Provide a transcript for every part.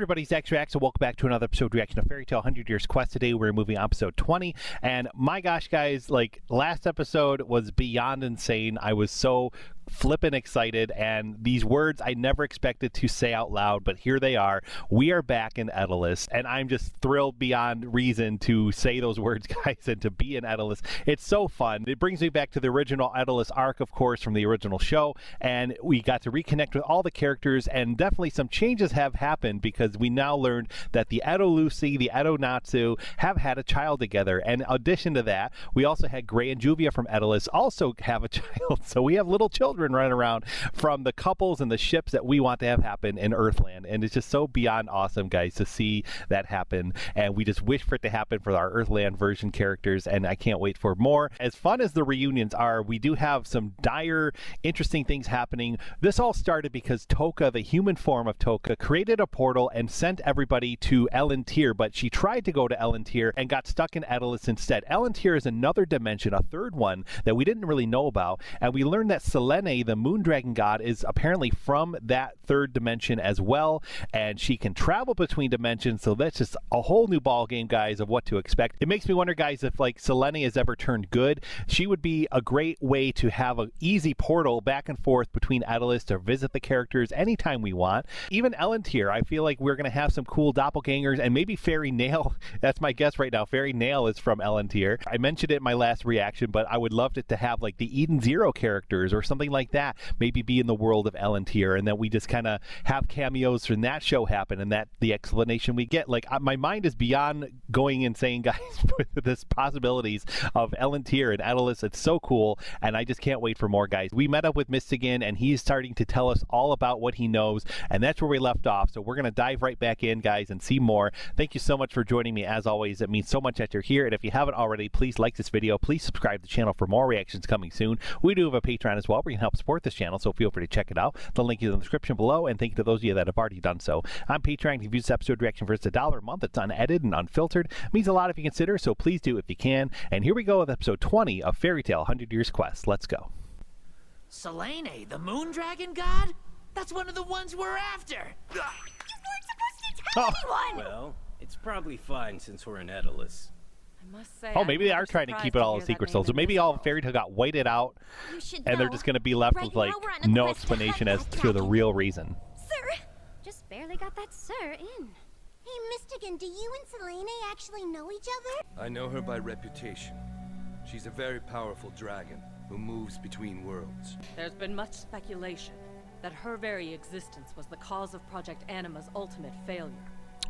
everybody, Zach Reacts, and welcome back to another episode reaction to Fairy Tail 100 Years Quest. Today we're moving on episode 20, and my gosh, guys, like, last episode was beyond insane. I was so flippin' excited, and these words I never expected to say out loud, but here they are. We are back in Edolas, and I'm just thrilled beyond reason to say those words, guys, and to be in Edolas. It's so fun. It brings me back to the original Edolas arc, of course, from the original show, and we got to reconnect with all the characters, and definitely some changes have happened because we now learned that the Edo-Lucy, the Edo-Natsu have had a child together, and in addition to that, we also had Gray and Juvia from Edolas also have a child, so we have little children running around from the couples and the ships that we want to have happen in Earthland, and it's just so beyond awesome, guys, to see that happen, and we just wish for it to happen for our Earthland version characters, and I can't wait for more. As fun as the reunions are, we do have some dire, interesting things happening. This all started because Touka, the human form of Touka, created a portal and sent everybody to Elentier, but she tried to go to Elentier and got stuck in Edolas instead. Elentier is another dimension, a third one that we didn't really know about, and we learned that Selene, the moon dragon god, is apparently from that third dimension as well, and she can travel between dimensions, so that's just a whole new ball game, guys, of what to expect. It makes me wonder, guys, if like Selene has ever turned good. She would be a great way to have an easy portal back and forth between Edolas to visit the characters anytime we want. Even Elentier, I feel like we're going to have some cool doppelgangers, and maybe Fairy Nail. That's my guess right now. Fairy Nail is from Elentier. I mentioned it in my last reaction, but I would love it to have like the Eden Zero characters or something like that maybe be in the world of Elentier, and then we just kind of have cameos from that show happen, and that the explanation we get. Like, my mind is beyond going insane, guys, with this possibilities of Elentier and Edolas. It's so cool, and I just can't wait for more, guys. We met up with Mystogan, and he's starting to tell us all about what he knows, and that's where we left off, so we're going to dive right back in, guys, and see more. Thank you so much for joining me. As always, it means so much that you're here, and if you haven't already, please like this video. Please subscribe to the channel for more reactions coming soon. We do have a Patreon as well where you can help support this channel, so feel free to check it out. The link is in the description below, and thank you to those of you that have already done so. On Patreon, if you view this episode reaction for just $1 a month, it's unedited and unfiltered. It means a lot if you consider, so please do if you can. And here we go with episode 20 of Fairy Tail 100 Years Quest. Let's go. Selene, the moon dragon god? That's one of the ones we're after! You weren't supposed to tell anyone! Well, it's probably fine since we're in Edolas. I must say, oh, maybe they are trying to keep it all a secret still. So maybe all Fairy Tail got whited out, and they're just going to be left with, like, no explanation as to the real reason. Sir! Just barely got that sir in. Hey, Mystogan, do you and Selene actually know each other? I know her by reputation. She's a very powerful dragon who moves between worlds. There's been much speculation that her very existence was the cause of Project Anima's ultimate failure.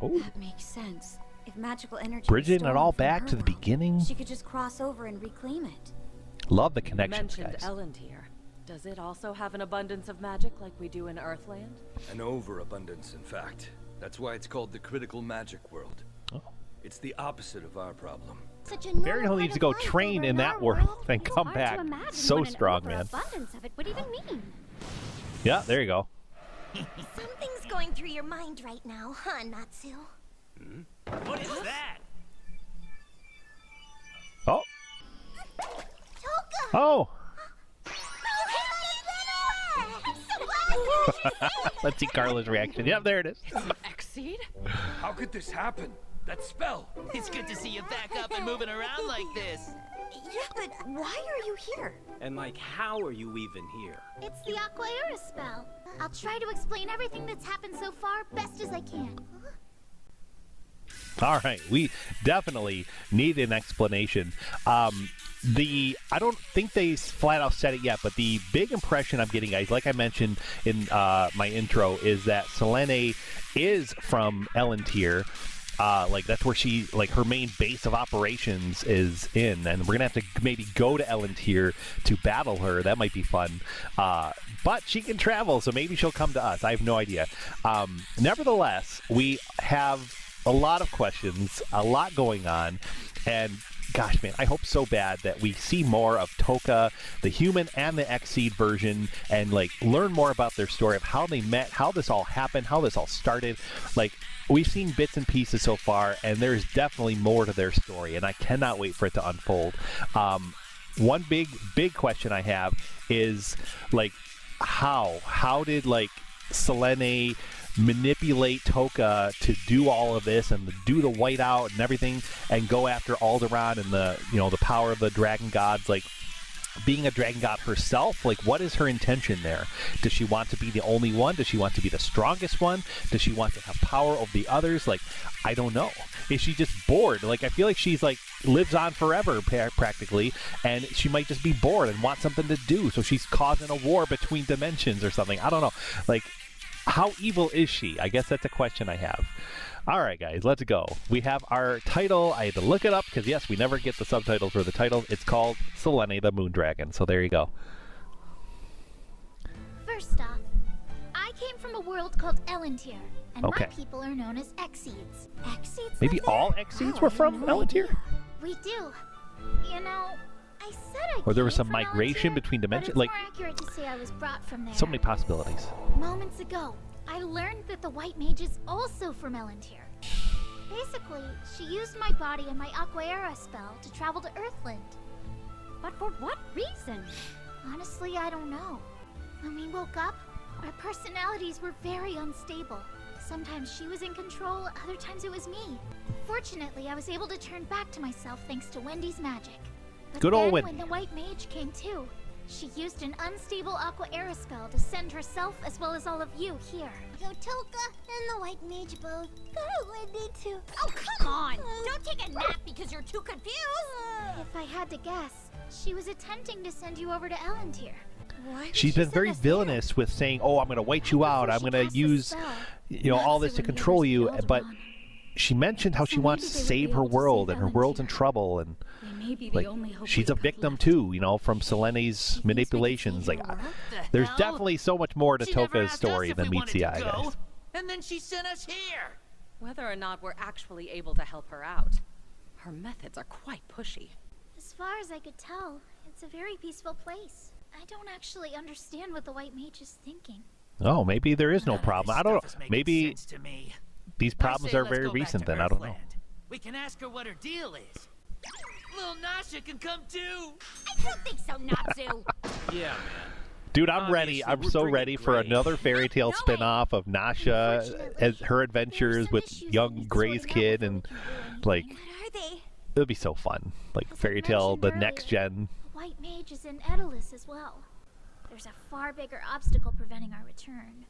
Oh. That makes sense. If magical energy Bridging is it all stolen from back her to the world, beginning. she could just cross over and reclaim it. Love the You connections, mentioned guys. Elentier. Does it also have an abundance of magic like we do in Earthland? An overabundance, in fact. That's why it's called the critical magic world. Oh. It's the opposite of our problem. Such a Fairy Tail needs to go train in that world and come Hard back. to imagine So what an strong, man. overabundance of it would even mean. Yeah, there you go. Something's going through your mind right now, huh, Natsu? What is that? Oh. Touka! Oh. I'm so glad! Let's see Carla's reaction. Yep, there it is. It's an Exceed? How could this happen? That spell! It's good to see you back up and moving around like this. Yeah, but why are you here? And like, how are you even here? It's the Aquaera spell. I'll try to explain everything that's happened so far best as I can. All right, we definitely need an explanation. I don't think they flat out said it yet, but the big impression I'm getting, guys, like I mentioned in my intro, is that Selene is from Elentier. Like, that's where she, like, her main base of operations is in, and we're gonna have to maybe go to Elentier to battle her. That might be fun. But she can travel, so maybe she'll come to us. I have no idea. Nevertheless, we have a lot of questions, a lot going on, and gosh, man, I hope so bad that we see more of Touka, the human and the Exceed version, and like learn more about their story of how they met, how this all happened, how this all started. Like, we've seen bits and pieces so far, and there's definitely more to their story, and I cannot wait for it to unfold. One big question I have is, like, how did, like, Selene manipulate Touka to do all of this and do the whiteout and everything and go after Aldoron and the, you know, the power of the dragon gods, like being a dragon god herself? Like, what is her intention there? Does she want to be the only one? Does she want to be the strongest one? Does she want to have power over the others? Like, I don't know. Is she just bored? Like, I feel like she's like lives on forever practically, and she might just be bored and want something to do, so she's causing a war between dimensions or something. I don't know. Like, how evil is she? I guess that's a question I have. All right, guys, let's go. We have our title. I had to look it up because, yes, we never get the subtitles for the title. It's called Selene the Moondragon. So there you go. First off, I came from a world called Elentiair, and Okay. my people are known as Exceeds. Exceeds Maybe live there? all Exceeds Oh, were I had from no Elentiair? idea. We do. You know, I said I Or there was came some from migration Elentiair, between but dimensions? it's Like, more accurate to say I was brought from there. so many possibilities. Moments ago, I learned that the White Mage is also from Elentiair. Basically, she used my body and my Aquaera spell to travel to Earthland. But for what reason? Honestly, I don't know. When we woke up, our personalities were very unstable. Sometimes she was in control, other times it was me. Fortunately, I was able to turn back to myself thanks to Wendy's magic. But Good old then, Wendy. when the White Mage came too, she used an unstable Aquaera spell to send herself as well as all of you here. So Touka and the White Mage both got Wendy too. Oh, come on! Don't take a nap because you're too confused! If I had to guess, she was attempting to send you over to Elentiair. Why would She's she been send very us there? villainous with saying, "Oh, I'm going to white you out. I'm Before going she to cast the use, spell, you know, all this Natsu to and the control others you." killed But Aldoron. she mentioned how she So wants maybe to they would save be her able to world, save and her world's in Elentiair. trouble, and They may be like the only hope she's we a got victim left. too, you know, from Selene's She thinks we can manipulations. save Like, her world? there's hell? definitely so much more to She never Touka's asked story us if than we meets the wanted eye, to go, guys. and then she sent us here. Whether or not we're actually able to help her out, her methods are quite pushy. As far as I could tell, it's a very peaceful place. I don't actually understand what the White Mage is thinking. Oh, maybe there is no None of problem. this I don't stuff know. is making Maybe sense to me. these I problems say are let's very go back recent. to Then I don't know. Earthland. We can ask her what her deal is. Little Nasha can come too. I don't think so, Natsu! Yeah, man. Dude, I'm ready. Obviously, I'm we're so bringing ready for Grace. another fairy tale Not spin-off of Nasha Unfortunately, as her there are adventures some with issues young that need Gray's sorting out kid, before and we can do like anything. What are they? it'll be so fun. Like As I fairy tale, the mentioned next earlier, gen. The White Mage is in Edolas as well. There's a far bigger obstacle preventing our return.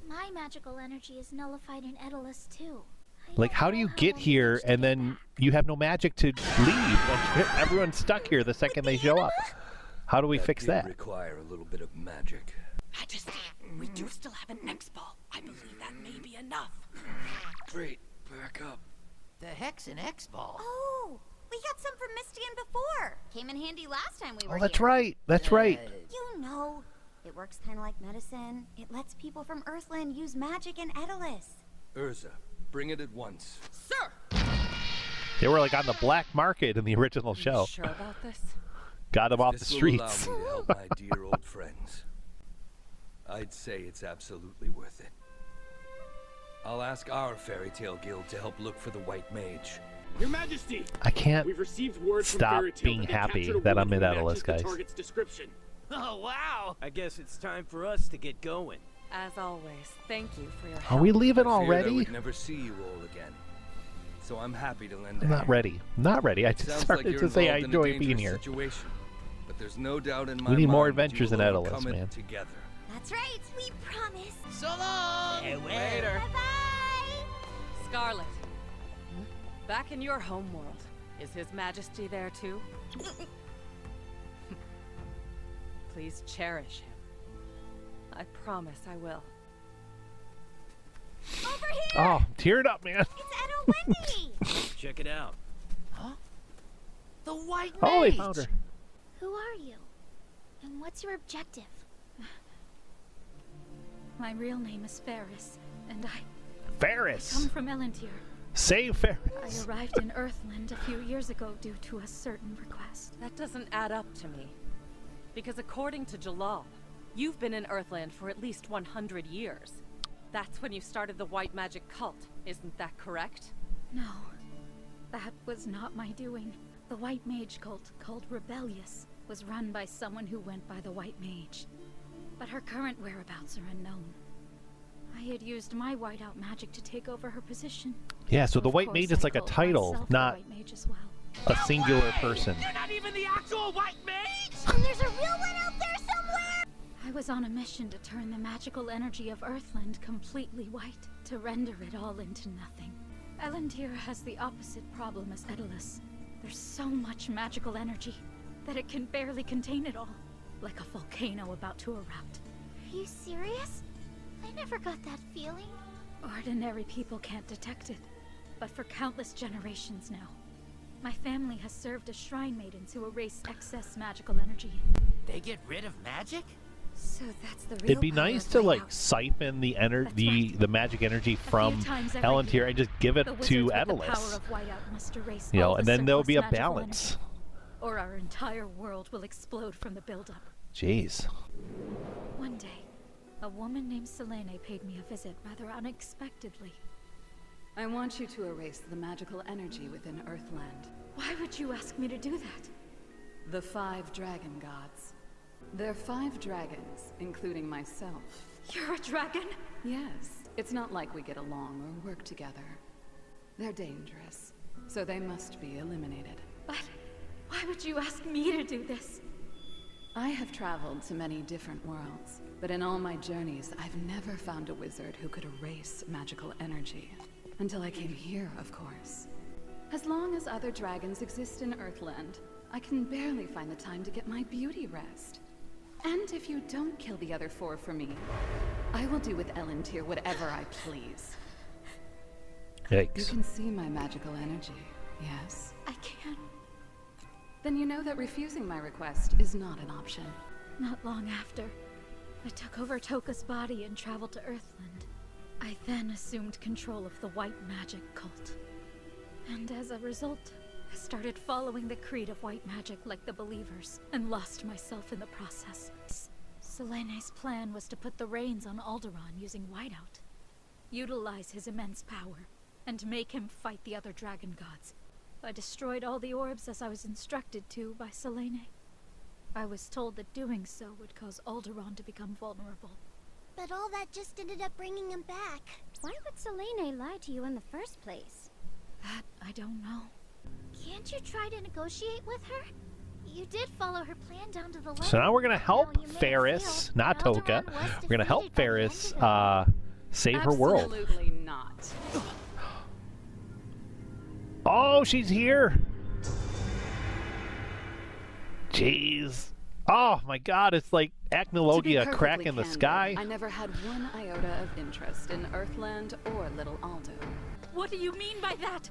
My magical energy is nullified in Edolas too. I Like, don't how do know you how get I'll here manage to and get then back. you have no magic to leave? Like, everyone's stuck here the second they show up. How do we fix did that? require a little bit of magic. Majesty, we do still have an X-Ball. I believe that may be enough. Great, back up. The heck's an X-ball. Oh, we got some from Mystogan before. Came in handy last time we were Oh, that's here. right. That's right. You know, it works kind of like medicine. It lets people from Earthland use magic in Edolas. Erza, bring it at once. Sir! They were like on the black market in the original show. Sure about this? Got them off the This will streets. allow me to help my dear old friends. I'd say it's absolutely worth it. I'll ask our fairy tale guild to help look for the White Mage. Your Majesty, I can't we've received word from stop Fairy Tale being that they happy captured a that I'm woman in who Edolas, matches the guys. target's description. Oh, wow. I guess it's time for us to get going. As always, thank you for your Are help. we leaving I feared I already? would never see you all again. So I'm happy to lend a I'm not hand. ready. I'm not ready. I It just sounds like started you're to say I involved in a enjoy being dangerous here. Situation, but there's no doubt in my We need more mind that you adventures in will Edolas, overcome it man. Together. That's right. We promise. So long. Later. Bye-bye. Scarlet, back in your home world, is His Majesty there too? Please cherish him. I promise I will. Over here. Oh, teared up, man. It's Ed and Wendy. Check it out. The White Mage. Oh, they found her. Who are you? And what's your objective? My real name is Faris, and I Faris. come from Elentiair. Save I Faris. arrived in Earthland a few years ago due to a certain request. That doesn't add up to me. Because according to Jalal, you've been in Earthland for at least 100 years. That's when you started the white magic cult, isn't that correct? No, that was not my doing. The White Mage cult, called Rebellious, was run by someone who went by the White Mage. But her current whereabouts are unknown. I had used my whiteout magic to take over her position. Yeah, so the Of White course, Mage is I like a called title, myself the not White Mage as well. a singular person. You're not even the actual White Mage! And there's a real one out there somewhere! I was on a mission to turn the magical energy of Earthland completely white, to render it all into nothing. Elentier has the opposite problem as Edolas. There's so much magical energy that it can barely contain it all, like a volcano about to erupt. Are you serious? I never got that feeling. Ordinary people can't detect it, but for countless generations now. My family has served as shrine maiden to erase excess magical energy. They get rid of magic? So that's the real It'd be power nice of to like whiteout. siphon the That's right. the magic energy from times every Elentier year, and just give it The to wizards with the power Edolas. of whiteout must erase You know, all and the then there'll be a surplus magical balance. energy, or our entire world will explode from the buildup. Jeez. One day, a woman named Selene paid me a visit rather unexpectedly. I want you to erase the magical energy within Earthland. Why would you ask me to do that? The 5 dragon gods. They're 5 dragons, including myself. You're a dragon? Yes, it's not like we get along or work together. They're dangerous, so they must be eliminated. But why would you ask me to do this? I have traveled to many different worlds, but in all my journeys, I've never found a wizard who could erase magical energy. Until I came here, of course. As long as other dragons exist in Earthland, I can barely find the time to get my beauty rest. And if you don't kill the other 4 for me, I will do with Elentier whatever I please. You Yikes. can see my magical energy, yes? I can't. Then you know that refusing my request is not an option. Not long after, I took over Touka's body and traveled to Earthland. I then assumed control of the white magic cult. And as a result, I started following the creed of white magic like the believers, and lost myself in the process. Selene's plan was to put the reins on Aldoron using whiteout, utilize his immense power, and make him fight the other dragon gods. I destroyed all the orbs as I was instructed to by Selene. I was told that doing so would cause Aldoron to become vulnerable. But all that just ended up bringing him back. Why would Selene lie to you in the first place? That I don't know. Can't you try to negotiate with her? You did follow her plan down to the letter. So now we're gonna help Now, you may have Faris, failed, not but Aldoron Touka. was We're gonna help defeated by the Faris end of it. save her world. Absolutely not. Oh, she's here. Jeez. Oh my God, it's like To be Acnologia perfectly crack in the candid, sky. I never had one iota of interest in Earthland or Little Aldo. What do you mean by that?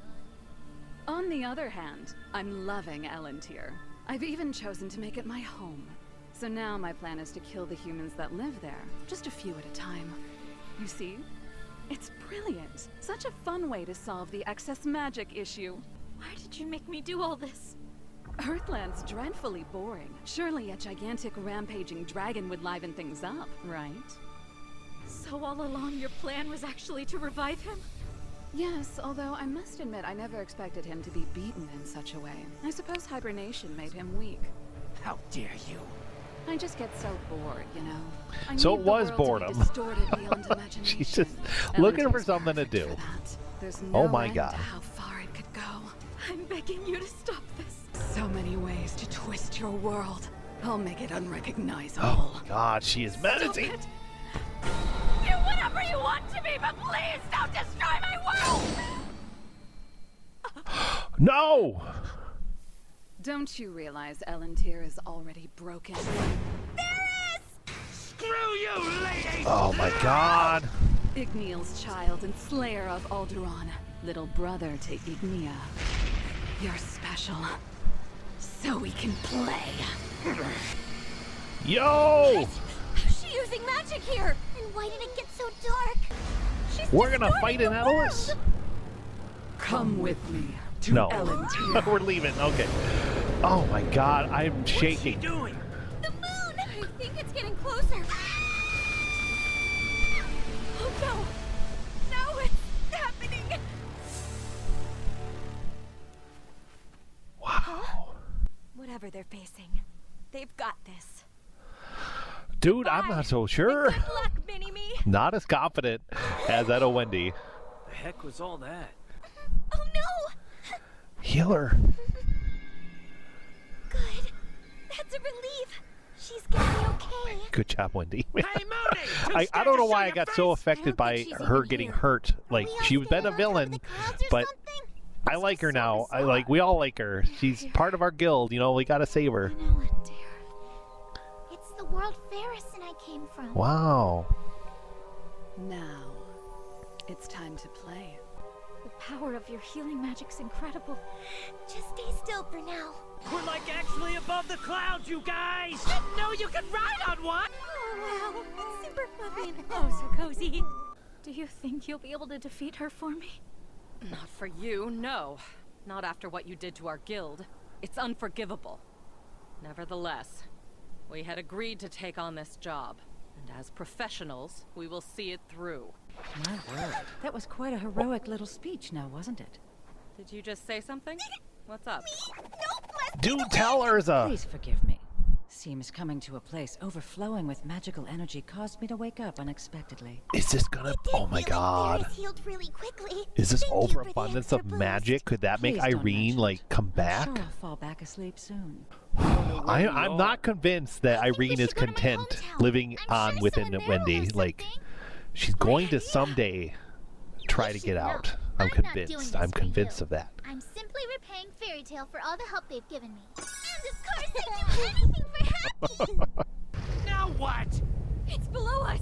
On the other hand, I'm loving Elentier. I've even chosen to make it my home. So now my plan is to kill the humans that live there, just a few at a time. You see? It's brilliant. Such a fun way to solve the excess magic issue. Why did you make me do all this? Earthland's dreadfully boring. Surely a gigantic rampaging dragon would liven things up, right? So all along your plan was actually to revive him? Yes, although I must admit I never expected him to be beaten in such a way. I suppose hibernation made him weak. How dare you? I just get so bored, you know. I So need it the was world to be boredom. distorted beyond imagination. She's just looking for Elentier's something to perfect do. for that. There's Oh no my end God. to how far it could go. I'm begging you to stop this. So many ways to twist your world. I'll make it unrecognizable. Oh my God, she is menacing. it. Do whatever you want to me, but please don't destroy my world! No! Don't you realize Elentier is already broken? Screw you, lady! Oh my God. Igniel's child and slayer of Aldoron, little brother to Ignia. You're special, so we can play. Yo! How's she using magic here? And why did it get so dark? She's We're gonna distorting fight the in Edolas? world. Come with me to No. Elentier. We're leaving. Okay. Oh my God, I'm What's she shaking. doing? The moon! I think it's getting closer. Oh no! No, it's happening! Wow. Whatever they're facing, they've got this. Dude, I'm not so sure. Good luck, Mini-Me! Not as confident as Edo Wendy. The heck was all that? Oh no! Healer. Good. That's a relief. She's gonna be okay. Good job, Wendy. Hey, Mooney! I don't know why I got so affected by her getting hurt. Like, she's been a villain, but I like her now. We all like her. She's part of our guild, you know, we gotta save her. It's the world Faris and I came from. Wow. Now, it's time to play. The power of your healing magic's incredible. Just stay still for now. We're like actually above the clouds, you guys! Didn't know you could ride on one! Oh wow, it's super fluffy and oh so cozy. Do you think you'll be able to defeat her for me? Not for you, no. Not after what you did to our guild. It's unforgivable. Nevertheless, we had agreed to take on this job. And as professionals, we will see it through. My word. That was quite a heroic little speech now, wasn't it? Did you just say something? What's up? Do tell Erza. Please forgive me. Seems coming to a place overflowing with magical energy caused me to wake up unexpectedly. Is this gonna... Oh my god. Healed really quickly. Is this Thank you for the overabundance extra of boost. magic? Could that make Please don't Irene, mention like, it. come I'm back? sure I'll fall back asleep soon. I'm not convinced that Irene is content living on within Wendy. Like, she's going to someday try to get out. I'm convinced. I'm convinced of that. I'm simply repaying Fairy Tale for all the help they've given me. And of course I do anything for Happy! Now what? It's below us.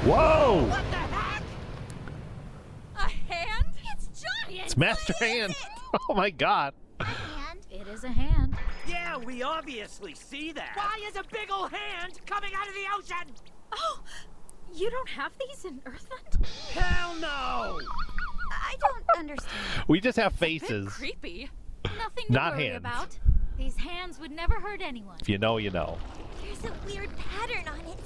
Whoa! What the heck? A hand? It's giant. It's Master Hand. Oh my god. And it is a hand. Yeah, we obviously see that. Why is a big ol' hand coming out of the ocean? Oh, you don't have these in Earthland? Hell no! I don't understand. We just have faces. Creepy. Nothing to Not worry hands. about. These hands would never hurt anyone. If you know, you know. There's a weird pattern on it.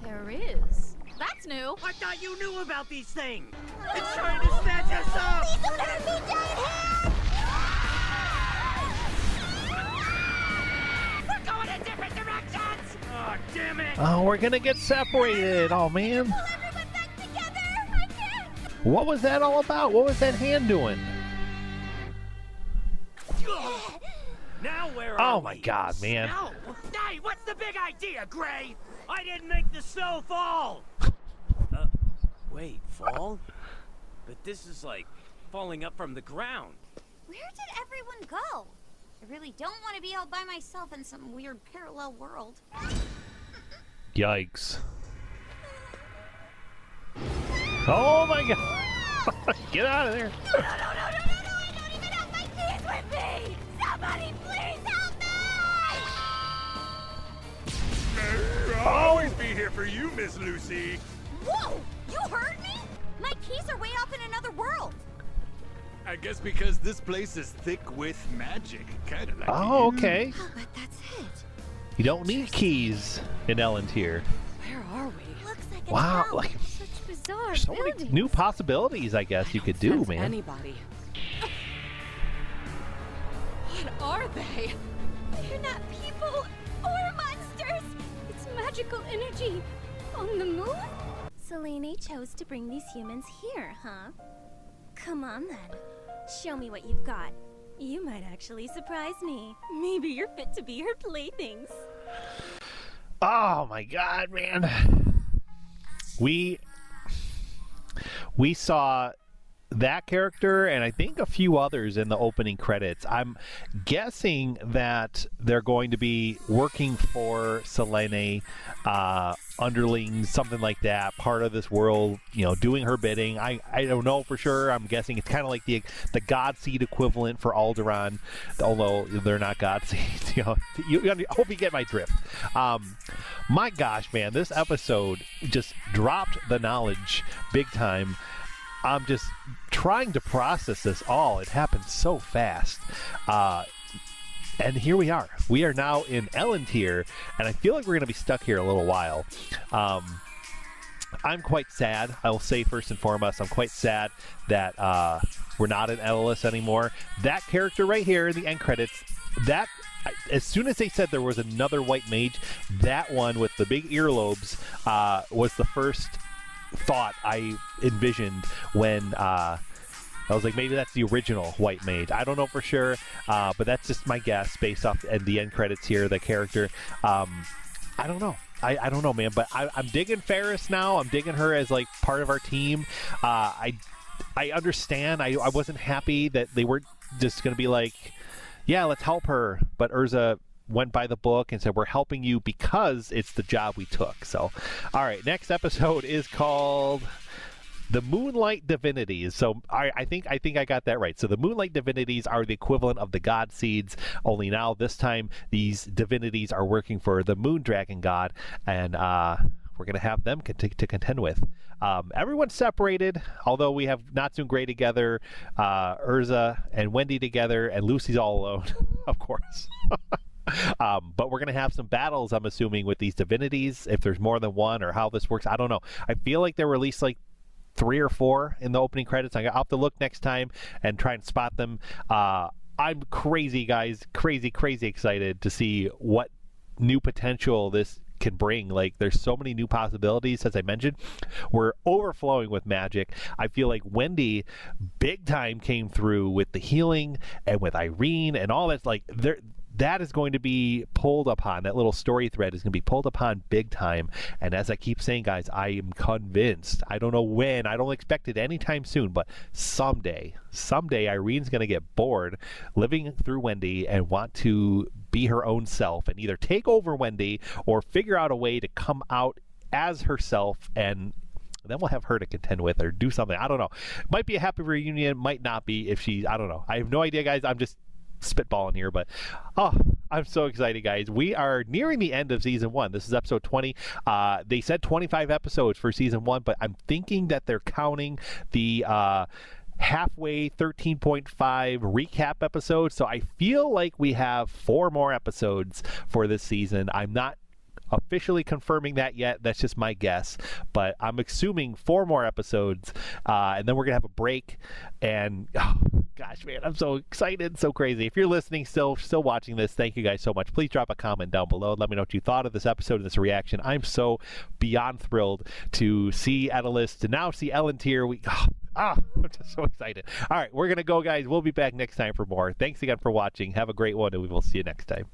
There is. That's new. I thought you knew about these things. It's trying to snatch us up. Please don't hurt me, giant hand! We're going in different directions. Oh, damn it! Oh, we're gonna get separated. Oh man. Pull everyone back together. I can't. What was that all about? What was that hand doing? Now where are Oh my we? god, man. Snow? Hey, what's the big idea, Gray? I didn't make the snow fall. Wait, fall? But this is like falling up from the ground. Where did everyone go? I really don't want to be out by myself in some weird parallel world. Yikes. Oh my god. Get out of there. No, I don't even have my keys with me! Somebody please help me! I'll always be here for you, Miss Lucy. Whoa! You heard me? My keys are way off in another world. I guess because this place is thick with magic, kind of like Oh, you. okay. Oh, but that's it. You don't need keys in Elentier. Where are we? Looks like a Wow, town. like Such bizarre there's so many buildings. new possibilities I guess you could do, Sense man. Anybody? What are they? They're not people or monsters. It's magical energy. On the moon? Selene chose to bring these humans here, huh? Come on then. Show me what you've got. You might actually surprise me. Maybe you're fit to be her playthings. Oh my god, man. We saw that character and I think a few others in the opening credits. I'm guessing that they're going to be working for Selene, underlings, something like that, part of this world, you know, doing her bidding. I don't know for sure. I'm guessing it's kind of like the God Seed equivalent for Aldoron, although they're not God Seeds. You know, I hope you get my drift. My gosh, man, this episode just dropped the knowledge big time. I'm just trying to process this all. It happened so fast. And here we are. We are now in Elentier, and I feel like we're going to be stuck here a little while. I'm quite sad. I will say first and foremost, I'm quite sad that we're not in Edolas anymore. That character right here in the end credits, that as soon as they said there was another White Mage, that one with the big earlobes was the first thought I envisioned when I was like, maybe that's the original White Mage. I don't know for sure, but that's just my guess based off the end credits here, the character. I don't know. I don't know, man, but I'm digging Faris now. I'm digging her as like part of our team. I understand. I wasn't happy that they weren't just going to be like, yeah, let's help her. But Erza went by the book and said, we're helping you because it's the job we took. So, all right, next episode is called The Moonlight Divinities. So I think I got that right. So the Moonlight Divinities are the equivalent of the God Seeds, only now this time these divinities are working for the Moon Dragon God, and we're going to have them to contend with. Everyone's separated, although we have Natsu and Gray together, Erza and Wendy together, and Lucy's all alone, of course. But we're going to have some battles, I'm assuming, with these divinities, if there's more than one, or how this works. I don't know. I feel like they released like 3 or 4 in the opening credits. I'll have to look next time and try and spot them. I'm crazy, guys. Crazy excited to see what new potential this can bring. Like, there's so many new possibilities. As I mentioned, we're overflowing with magic. I feel like Wendy big time came through with the healing and with Irene and all that. Like, that is going to be pulled upon. That little story thread is going to be pulled upon big time. And as I keep saying, guys, I am convinced. I don't know when. I don't expect it anytime soon, but someday Irene's going to get bored living through Wendy and want to be her own self and either take over Wendy or figure out a way to come out as herself, and then we'll have her to contend with or do something. I don't know. Might be a happy reunion, might not be if I don't know. I have no idea, guys. I'm just spitballing here, but I'm so excited, guys. We are nearing the end of season 1. This is episode 20. They said 25 episodes for season 1, but I'm thinking that they're counting the halfway 13.5 recap episode, so I feel like we have 4 more episodes for this season. I'm not officially confirming that yet. That's just my guess, but I'm assuming 4 more episodes, and then we're gonna have a break. And gosh, man, I'm so excited, so crazy. If you're listening, still watching this, thank you guys so much. Please drop a comment down below. Let me know what you thought of this episode and this reaction. I'm so beyond thrilled to see Edolas, to now see Elentiair. I'm just so excited. All right, we're gonna go, guys. We'll be back next time for more. Thanks again for watching. Have a great one, and we will see you next time.